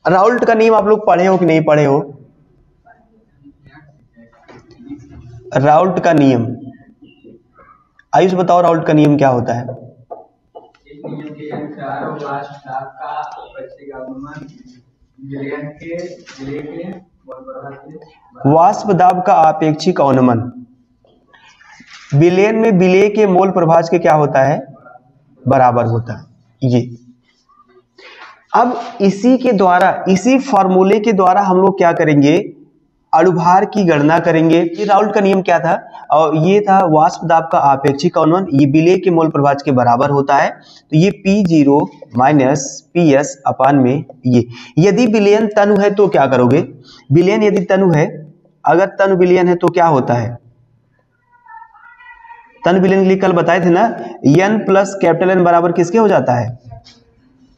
Raoult का नियम आप लोग पढ़े हो कि नहीं पढ़े हो? राउल्ट का नियम आयुष बताओ, राउल्ट का नियम क्या होता है? वाष्प दाब का आपेक्षिक अवनमन विलयन में विलेय के मोल प्रभाज के क्या होता है? बराबर होता है। ये अब इसी के द्वारा, इसी फॉर्मूले के द्वारा हम लोग क्या करेंगे? अणुभार की गणना करेंगे। ये राउल्ट का नियम क्या था? और ये था वाष्प दाब का आपेक्षिक अवनमन, ये विलेय के मोल प्रभाज के बराबर होता है। तो ये P0 माइनस PS अपान में ये, यदि विलयन तनु है तो क्या करोगे? विलयन यदि तनु है, अगर तनु विलयन है तो क्या होता है? तनु विलयन के लिए कल बताए थे ना, N प्लस कैपिटल N बराबर किसके हो जाता है?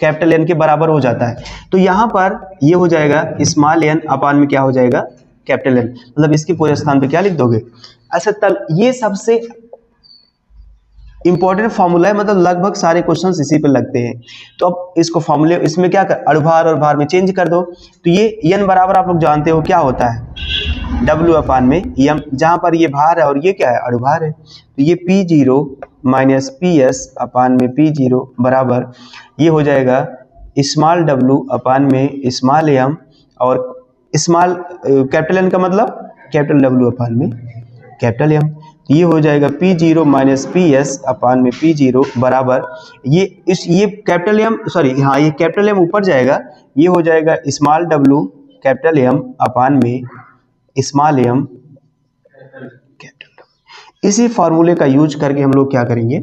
कैपिटल N के बराबर हो जाता है। तो यहां पर ये हो जाएगा स्मॉल n अपान में क्या हो जाएगा? Capital N। मतलब इसके पूरे स्थान पे क्या लिख दोगे? अच्छा, तल ये सबसे इंपॉर्टेंट फॉर्मूला है, मतलब लगभग सारे क्वेश्चंस इसी पे लगते हैं। तो अब इसको फॉर्मूले, इसमें क्या कर, अणुभार और भार में चेंज कर दो। तो ये n बराबर आप लोग जानते हो क्या होता है? W अपान में m, जहां पर ये भार है और ये क्या है? अणुभार है। तो ये P0 माइनस PS अपान में P0 बराबर ये हो जाएगा स्मॉल w अपान में स्मॉल m, और स्मॉल कैपिटल N का मतलब कैपिटल W अपान में कैपिटल M। ये हो जाएगा P0 माइनस PS अपान में P0 बराबर ये कैपिटल M, सॉरी हाँ, ये कैपिटल M ऊपर जाएगा, ये हो जाएगा स्मॉल w कैपिटल M अपान में स्मॉल m कैपिटल W। इसी फॉर्मूले का यूज करके हम लोग क्या करेंगे?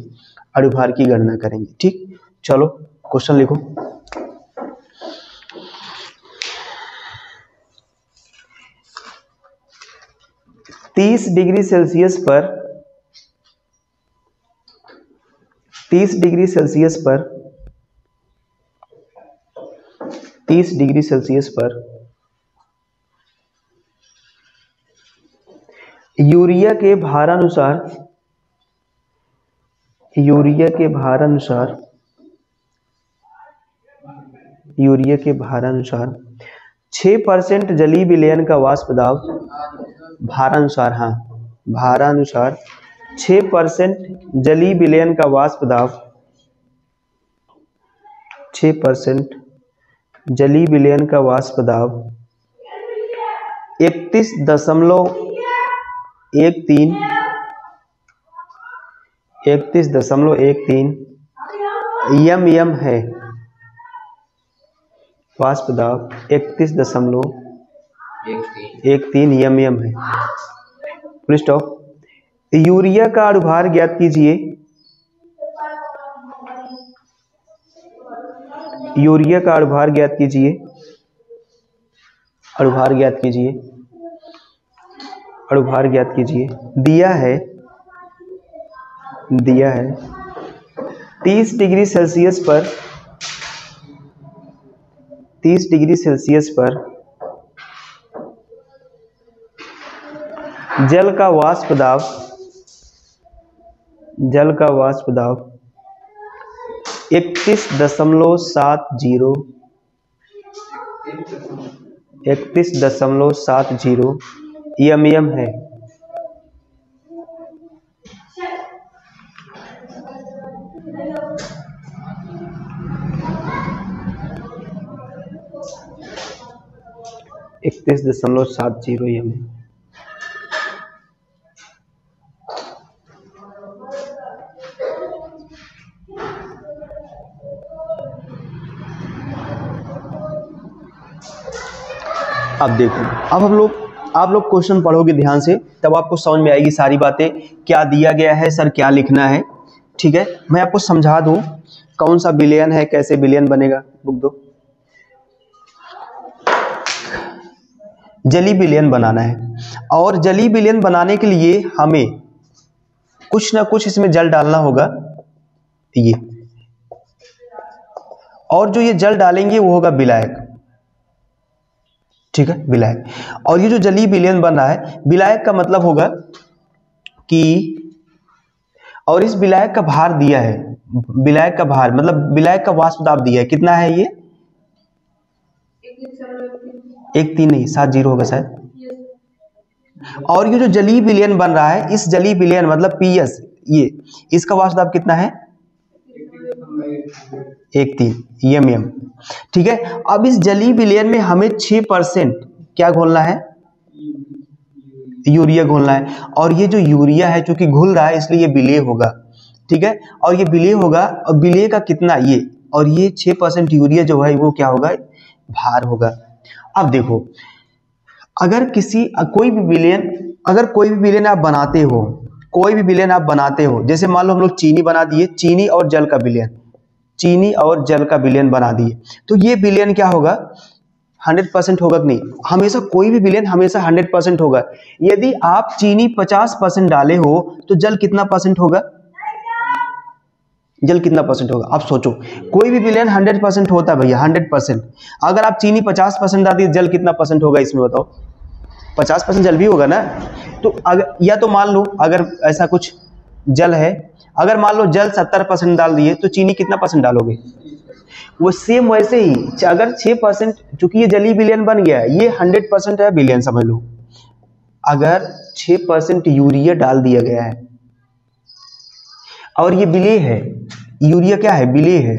अणुभार की गणना करेंगे। ठीक, चलो क्वेश्चन लिखो। तीस डिग्री सेल्सियस पर 30 डिग्री सेल्सियस पर यूरिया के भारानुसार 6% जलीय विलयन का वाष्प दाब, भारानुसार, हाँ भारानुसार 6% जलीय विलयन का वाष्प दाब, 6% जलीय विलयन का वाष्प दाब 31.13 mm है। वाष्प दाब 31.13 mm है। Full stop. यूरिया का अणुभार ज्ञात कीजिए। यूरिया का अणुभार ज्ञात कीजिए। अणुभार ज्ञात कीजिए। अणुभार ज्ञात कीजिए। दिया है 30 डिग्री सेल्सियस पर 30 डिग्री सेल्सियस पर जल का वाष्प दाब 31.70 mm है। mm। अब देखो, अब आप लोग क्वेश्चन पढ़ोगे ध्यान से, तब आपको समझ में आएगी सारी बातें, क्या दिया गया है सर, क्या लिखना है। ठीक है, मैं आपको समझा दूं कौन सा विलयन है, कैसे विलयन बनेगा। बुक दो। जलीय विलयन बनाना है, और जलीय विलयन बनाने के लिए हमें कुछ ना कुछ इसमें जल डालना होगा। ये, और जो ये जल डालेंगे वो होगा विलायक। ठीक है, विलायक। और ये जो जलीय विलयन बन रहा है, विलायक का मतलब होगा कि, और इस विलायक का भार दिया है, विलायक का भार मतलब विलायक का वाष्प दाब दिया है, कितना है ये? एक 3 नहीं 7 0 होगा शायद। और ये जो जलीय विलयन बन रहा है, इस जलीय विलयन मतलब पीएस, ये इसका वाष्प दाब कितना है? 1,3 एमएम। ठीक है। अब इस जलीय विलयन में हमें 6% क्या घोलना है? यूरिया घोलना है। और ये जो यूरिया है चूंकि घुल रहा है इसलिए ये विलेय होगा। ठीक है। और ये विलेय होगा, और विलेय का कितना? ये, और ये 6% यूरिया जो है वो क्या होगा? भार होगा। अब देखो, अगर कोई भी विलयन आप बनाते हो, कोई भी विलयन आप बनाते हो, जैसे मान लो हम लोग चीनी बना दिए, चीनी और जल का विलयन बना दिए, तो ये विलयन क्या होगा? 100% होगा कि नहीं? हमेशा कोई भी विलयन हमेशा 100% होगा। यदि आप चीनी 50% डाले हो तो जल कितना परसेंट होगा? जल कितना परसेंट होगा? आप सोचो, कोई भी विलयन 100% होता है भैया, 100%। अगर आप चीनी 50% डाल दिए, जल कितना परसेंट होगा इसमें बताओ? 50% जल भी होगा ना। तो अगर, या तो मान लो अगर ऐसा कुछ जल है, अगर मान लो जल 70% डाल दिए तो चीनी कितना परसेंट डालोगे? वो सेम वैसे ही, अगर 6%, चूंकि ये जलीय विलयन बन गया है, ये 100% है विलयन समझ लो। अगर 6% यूरिया डाल दिया गया है और ये विलेय है, यूरिया क्या है? विलेय है।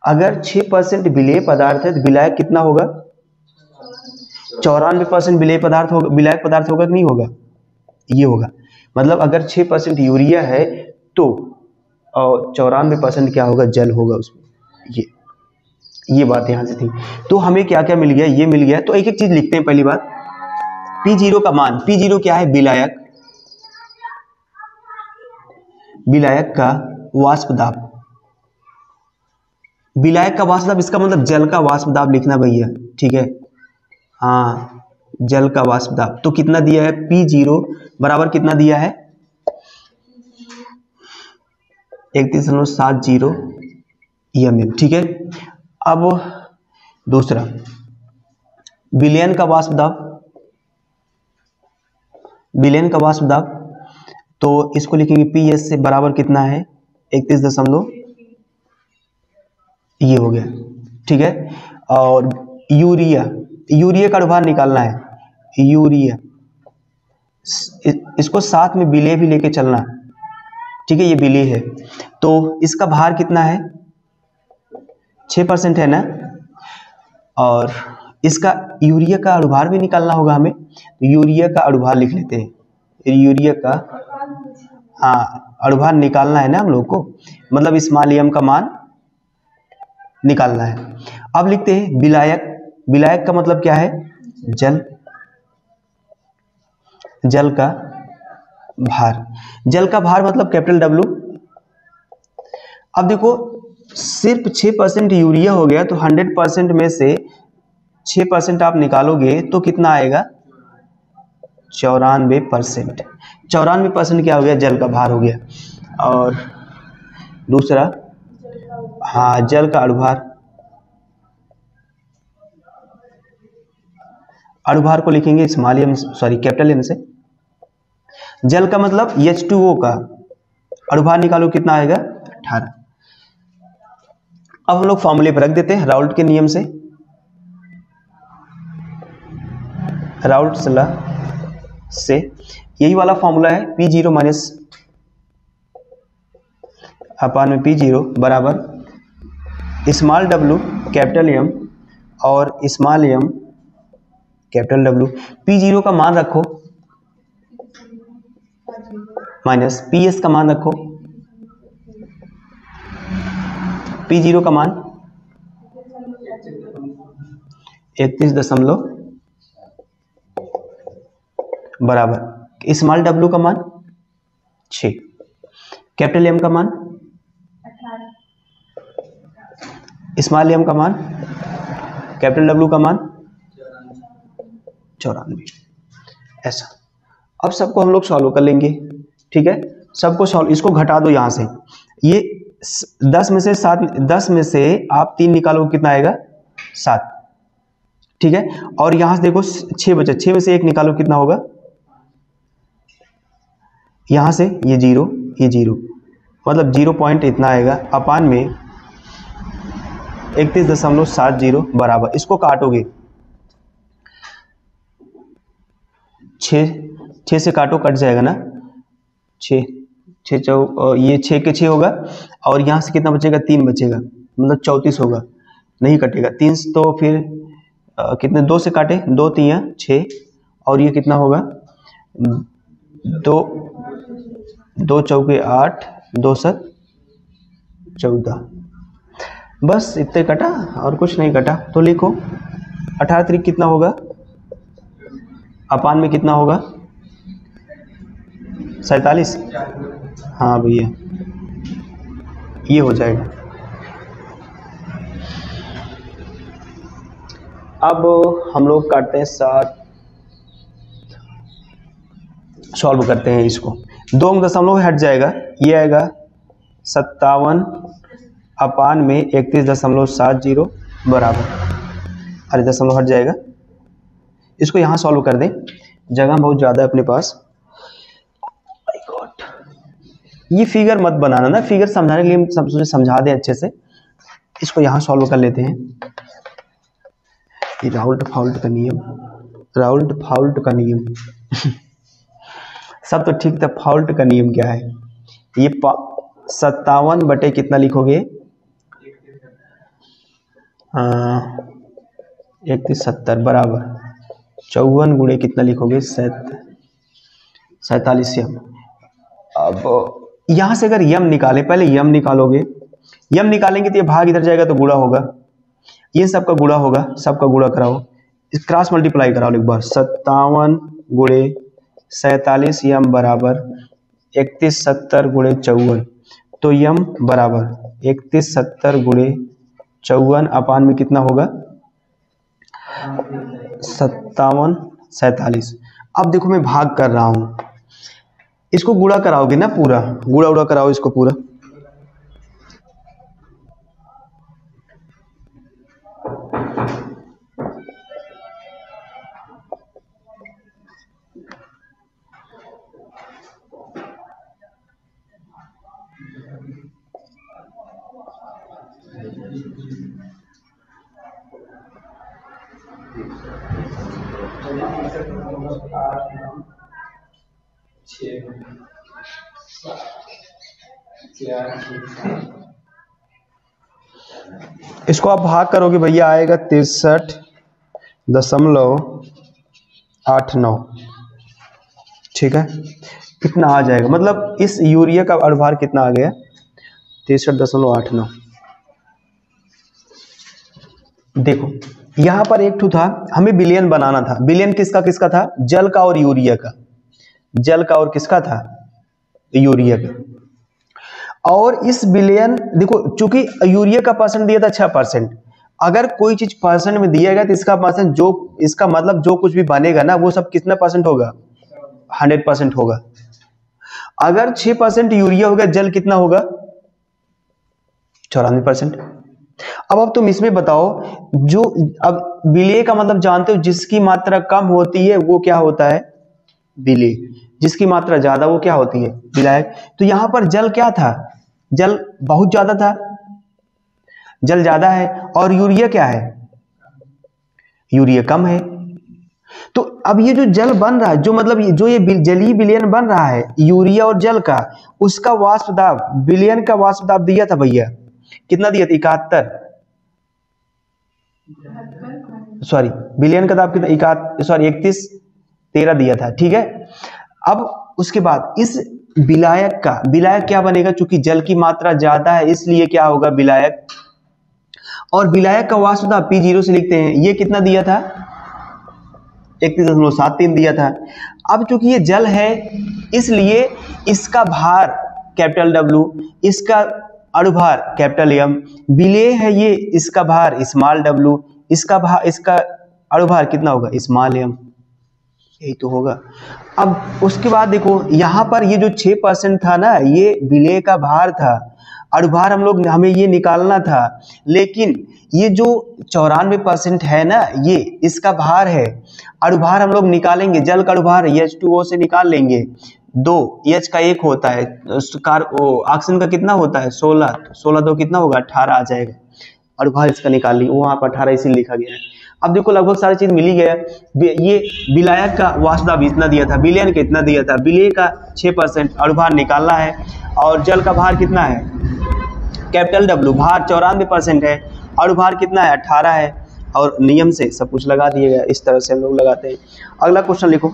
अगर 6% विलेय पदार्थ है तो विलायक कितना होगा? 94% विलायक पदार्थ होगा कि नहीं होगा? ये होगा। मतलब अगर 6% यूरिया है तो और 94% क्या होगा? जल होगा उसमें। ये बात यहां से थी। तो हमें क्या क्या मिल गया? ये मिल गया। तो एक एक चीज लिखते हैं। पहली बात, P0 का मान, P0 क्या है? विलायक का वाष्प दाब। विलायक का वाष्प दाब, इसका मतलब जल का वाष्प दाब लिखना भैया। ठीक है, हाँ, जल का वाष्प दाब। तो कितना दिया है? P0 बराबर कितना दिया है? 31.70 एमएम। ठीक है। अब दूसरा, विलयन का वाष्प दाब, तो इसको लिखेंगे PS से बराबर कितना है? 31 ये हो गया। ठीक है। और यूरिया का अनुभार निकालना है। यूरिया, इसको साथ में विलेय भी लेके चलना। ठीक है, ये विलेय है तो इसका भार कितना है? 6% है ना। और इसका यूरिया का अनुभार भी निकालना होगा हमें, तो यूरिया का अनुभार लिख लेते हैं। यूरिया का, हाँ, अनुभार निकालना है ना हम लोग को, मतलब स्मॉल m का मान निकालना है। अब लिखते हैं विलायक का मतलब क्या है? जल का भार। जल का भार मतलब कैपिटल W। अब देखो, सिर्फ 6% यूरिया हो गया तो 100% में से 6% आप निकालोगे तो कितना आएगा? 94%। 94% क्या हो गया? जल का भार हो गया। और दूसरा, हाँ, जल का अनुभार को लिखेंगे कैपिटल M से। जल का मतलब H2O का अनुभार निकालो, कितना आएगा? 18। अब हम लोग फॉर्मूले पर रख देते हैं राउल्ट के नियम से। राउल्ट लॉ से यही वाला फॉर्मूला है, P0 माइनस अपान में P0 बराबर स्मॉल w कैपिटल M और small m capital W। P0 का मान रखो माइनस PS का मान रखो। P0 का मान 31 बराबर स्मॉल w का मान 6, कैपिटल M का मान 18, स्मॉल m का मान कैपिटल W का मान 94। ऐसा। अब सबको हम लोग सॉल्व कर लेंगे। ठीक है, सबको सॉल्व, इसको घटा दो यहाँ से। ये 10 में से आप 3 निकालो, कितना आएगा? 7। ठीक है। और यहाँ से देखो 6 बचा, 6 में से 1 निकालो, कितना होगा? यहाँ से ये 0 मतलब 0 पॉइंट इतना आएगा, अपान में 31.70 बराबर, इसको काटोगे 6 से काटो, कट जाएगा ना, 6 ये 6 के 6 होगा, और यहाँ से कितना बचेगा, 3 बचेगा, मतलब 34 होगा, नहीं कटेगा 3 तो फिर कितने, 2 से काटे, 2 3 6, और ये कितना होगा, 2 चौके 8, 2 7 14, बस इतने कटा और कुछ नहीं कटा। तो लिखो 18 3 कितना होगा, अपान में कितना होगा, 47, हाँ भैया ये हो जाएगा। अब हम लोग काटते हैं 7, सॉल्व करते हैं इसको, 2 दशमलव हट जाएगा, ये आएगा 57 अपान में 31.70 बराबर, अरे दशमलव हट जाएगा, इसको यहाँ सॉल्व कर दें, जगह बहुत ज़्यादा है अपने पास। ये फिगर मत बनाना ना, फिगर समझाने के लिए हम समझा दें अच्छे से, इसको यहाँ सॉल्व कर लेते हैं। ये राउल्ट फाउल्ट का नियम, राउल्ट फाउल्ट का नियम सब तो ठीक था, फाउल्ट का नियम क्या है, ये 57 बटे कितना लिखोगे, 3170 बराबर 54 गुणे कितना लिखोगे, 47 यम। अब यहाँ से अगर यम निकाले, पहले यम निकालोगे, यम निकालेंगे तो ये भाग इधर जाएगा तो गुणा होगा, ये सबका गुणा होगा, सबका गुणा कराओ, इस क्रॉस मल्टीप्लाई कराओ एक बार, 57 गुणे 47 यम बराबर 3170 गुणे 54, तो यम बराबर 3170 गुणे 54 अपान में कितना होगा, 57 47। अब देखो मैं भाग कर रहा हूं, इसको गुणा कराओगे ना, पूरा गुणा कराओ इसको पूरा, इसको आप भाग करोगे भैया, आएगा 63.89, ठीक है, कितना आ जाएगा, मतलब इस यूरिया का अनुभार कितना आ गया, 63.89। देखो यहां पर एक ठू था, हमें बिलियन बनाना था, बिलियन किसका किसका था, जल का और यूरिया का, जल का और किसका था, यूरिया का। और इस बिलियन देखो, चूंकि यूरिया का परसेंट दिया था 6%, अगर कोई चीज परसेंट में दिया गया तो इसका परसेंट, जो इसका मतलब जो कुछ भी बनेगा ना वो सब कितना परसेंट होगा, 100% होगा। अगर 6% यूरिया होगा, जल कितना होगा, 94%। अब तुम इसमें बताओ, जो अब विलेय का मतलब जानते हो, जिसकी मात्रा कम होती है वो क्या होता है, विलेय, जिसकी मात्रा ज्यादा वो क्या होती है, विलायक। तो यहां पर जल क्या था, जल बहुत ज्यादा था, जल ज्यादा है, और यूरिया क्या है, यूरिया कम है। तो अब ये जो जल बन रहा है, जो मतलब जो ये जलीय विलयन बन रहा है यूरिया और जल का, उसका वाष्प दाब, विलयन का वाष्प दाब दिया था भैया, कितना दिया था, 71, सॉरी विलयन का दाब कितना, 3113 दिया था, ठीक है। अब उसके बाद इस विलायक का, विलायक क्या बनेगा, चूंकि जल की मात्रा ज्यादा है इसलिए क्या होगा, विलायक। और विलायक का वाष्प दाब P0 से लिखते हैं, ये कितना दिया था, 31.73 दिया था। अब चूंकि ये जल है इसलिए इसका भार कैपिटल W, इसका अणुभार कैपिटल M, विलेय है ये, इसका भार स्मॉल w, इसका भार, इसका अणुभार कितना होगा, स्मॉल m, यही तो होगा। अब उसके बाद देखो यहाँ पर ये जो 6% था ना, ये विलेय का भार था, अणुभार हमें ये निकालना था, लेकिन ये जो 94% है ना, ये इसका भार है, अणुभार हम लोग निकालेंगे, जल का अणुभार H2O से निकाल लेंगे, 2 H का 1 होता है, ऑक्सीजन का कितना होता है, 16, 16 2 कितना होगा, 18 आ जाएगा। अणुभार इसका निकाल ली, वहाँ पर 18 इसी लिखा गया है। अब देखो लगभग सारी चीज मिली गया है। ये विलायक का वाष्प दाब इतना दिया था, विलयन का इतना दिया था, विलेय का 6% अणुभार निकालना है, और जल का भार कितना है कैपिटल W, भार 94% है, अणुभार कितना है 18 है, और नियम से सब कुछ लगा दिया गया। इस तरह से हम लोग लगाते हैं। अगला क्वेश्चन लिखो,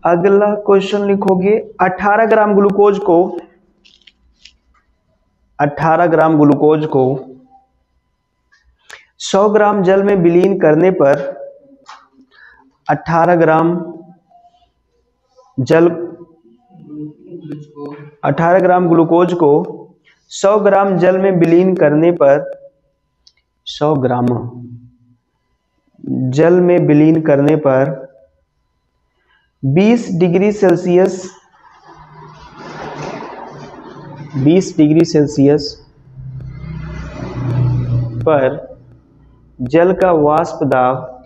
अगला क्वेश्चन लिखोगे 18 ग्राम ग्लूकोज को 100 ग्राम जल में विलीन करने पर 18 ग्राम ग्लूकोज को 100 ग्राम जल में विलीन करने पर 100 ग्राम जल में विलीन करने पर 20 डिग्री सेल्सियस पर जल का वाष्प दाब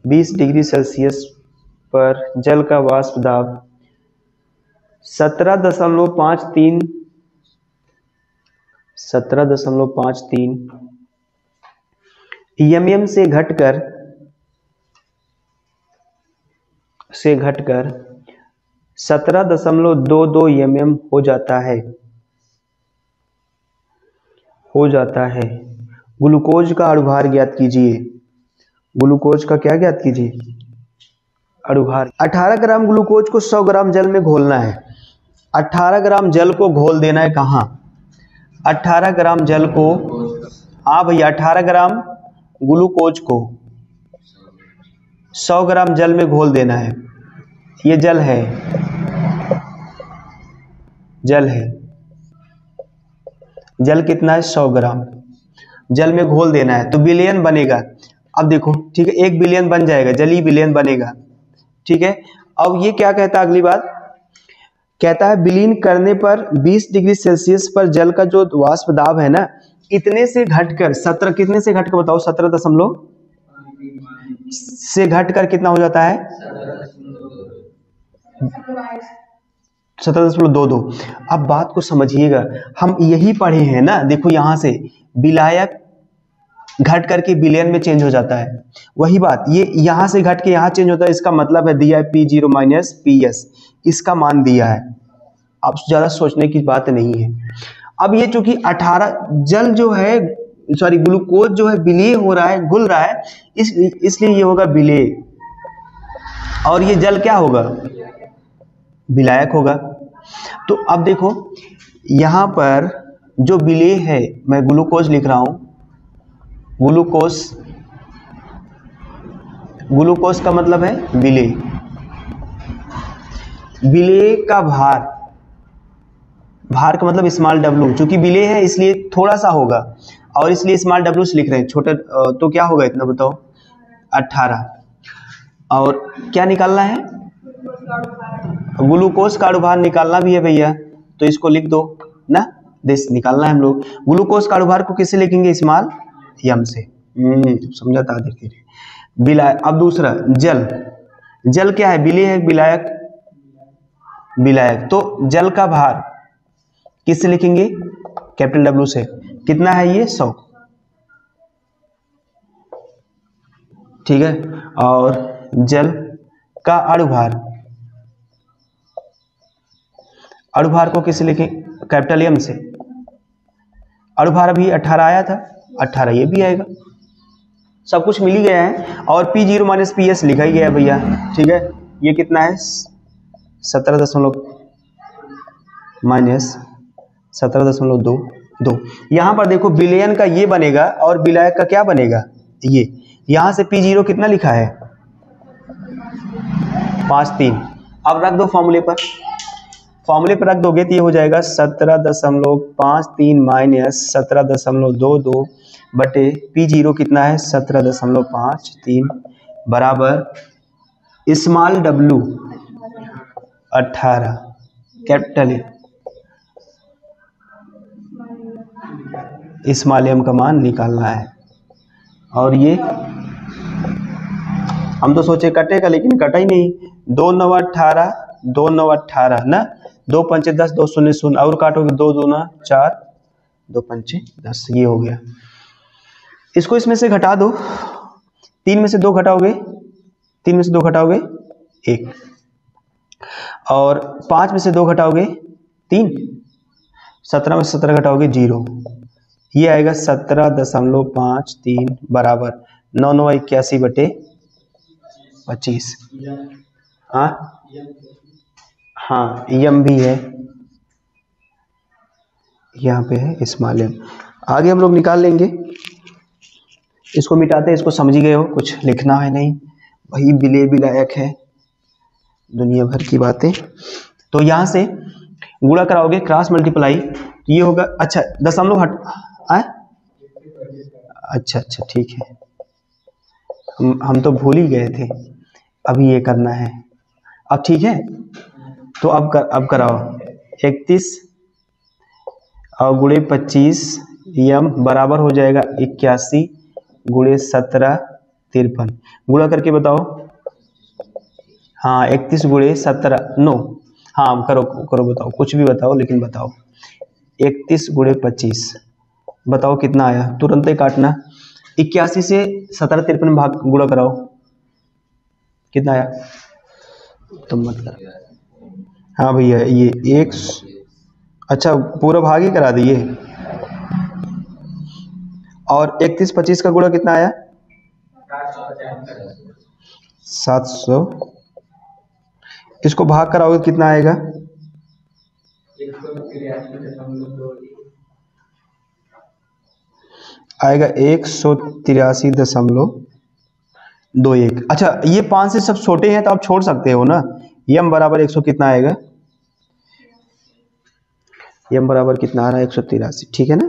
20 डिग्री सेल्सियस पर जल का वाष्प दाब 17.53 mm से घटकर 17.22 mm हो जाता है। ग्लूकोज का अणुभार ज्ञात कीजिए। ग्लूकोज का क्या ज्ञात कीजिए? अणुभार। 18 ग्राम ग्लूकोज को 100 ग्राम जल में घोलना है। 18 ग्राम जल को घोल देना है कहाँ? 18 ग्राम जल को, हाँ भैया, 18 ग्राम ग्लूकोज को 100 ग्राम जल में घोल देना है। ये जल है, जल कितना है? 100 ग्राम जल में घोल देना है, तो विलयन बनेगा। अब देखो, ठीक है, 1 विलयन बन जाएगा, जलीय विलयन बनेगा, ठीक है। अब ये क्या कहता है, अगली बात कहता है विलीन करने पर 20 डिग्री सेल्सियस पर जल का जो वाष्प दाब है ना, इतने से घटकर 17, कितने से घटकर बताओ? 17 से घटकर कितना हो जाता है? 17.22। अब बात को समझिएगा, हम यही पढ़े हैं ना। देखो यहां से विलायक घट करके विलयन में चेंज हो जाता है, वही बात ये यहां से घट के यहां चेंज होता है। इसका मतलब है दिया है P0 माइनस PS, इसका मान दिया है। अब ज्यादा सोचने की बात नहीं है। अब ये चूंकि 18 जल जो है, सॉरी ग्लूकोज जो है विलेय हो रहा है, घुल रहा है, इसलिए ये होगा विलेय, और ये जल क्या होगा? विलायक होगा। तो अब देखो यहां पर जो विलेय है, मैं ग्लूकोज लिख रहा हूं, ग्लूकोज का मतलब है विलेय। विलेय का भार का मतलब स्मॉल w, चूंकि विलेय है इसलिए थोड़ा सा होगा, और इसलिए स्मॉल w से लिख रहे हैं, छोटा, तो क्या होगा इतना बताओ? 18। और क्या निकालना है? ग्लूकोज का अणुभार निकालना भी है भैया, तो इसको लिख दो ना, दिस निकालना है हम लोग। ग्लूकोज का अणुभार को किससे लिखेंगे? स्मॉल m से। समझाता धीरे। विलायक। अब दूसरा जल क्या है? विलेय है, विलायक। तो जल का भार किससे लिखेंगे? कैपिटल W से। कितना है ये? 100, ठीक है। और जल का अणुभार को किससे लिखें? कैपिटल M से। अणुभार अभी 18 आया था, 18 ये भी आएगा, सब कुछ मिल ही गया है। और P0 माइनस PS लिखा ही गया भैया, ठीक है। ये कितना है? 17.22। यहां पर देखो विलयन का ये बनेगा, और विलायक का क्या बनेगा? ये। यहां से P0 कितना लिखा है? 5.3। अब रख दो फॉर्मूले पर रख दोगे तो ये हो जाएगा 17.53 माइनस 17.22 बटे P0 कितना है? 17.53 बराबर small w 18 capital small m का मान निकालना है। और ये हम तो सोचे कटेगा, लेकिन कटा ही नहीं। 2 9 18 ना, 2 5 10 2 0 0, और काटोगे 2 2 4 2 पंचे 10, ये हो गया। इसको इसमें से घटा दो, 3 में से 2 घटाओगे, 3 में से 2 घटाओगे 1, और 5 में से 2 घटाओगे 3, 17 में से 17 घटाओगे 0, ये आएगा 17.53 बराबर 9×9=81/25। हाँ हाँ, यम भी है, यहाँ पे है स्मॉल एम। आगे हम लोग निकाल लेंगे, इसको मिटाते हैं। इसको समझ ही गए हो, कुछ लिखना है नहीं, वही बिले बिलायक है, दुनिया भर की बातें। तो यहाँ से गुणा कराओगे, क्रॉस मल्टीप्लाई, ये होगा, अच्छा दशमलव हट आए, अच्छा ठीक है, हम तो भूल ही गए थे, अभी ये करना है। अब ठीक है, तो अब कराओ 31 और गुणे 25 यम बराबर हो जाएगा 81 गुणे 17 53। गुणा करके बताओ। हाँ 31 गुणे 17 नो, हाँ करो बताओ, कुछ भी बताओ लेकिन बताओ। 31 गुणे 25 बताओ कितना आया, तुरंत ही काटना। 81 से 17 53 भाग गुणा कराओ, कितना आया, तुम मत करो। हाँ भैया ये एक, अच्छा पूरा भाग ही करा दिए। और 31 25 का गुणा कितना आया, 700। इसको भाग कराओगे कितना आएगा, 183.21। अच्छा ये 5 से सब छोटे हैं तो आप छोड़ सकते हो ना। यम बराबर 100 कितना आएगा, यम बराबर कितना आ रहा है, 183, ठीक है ना।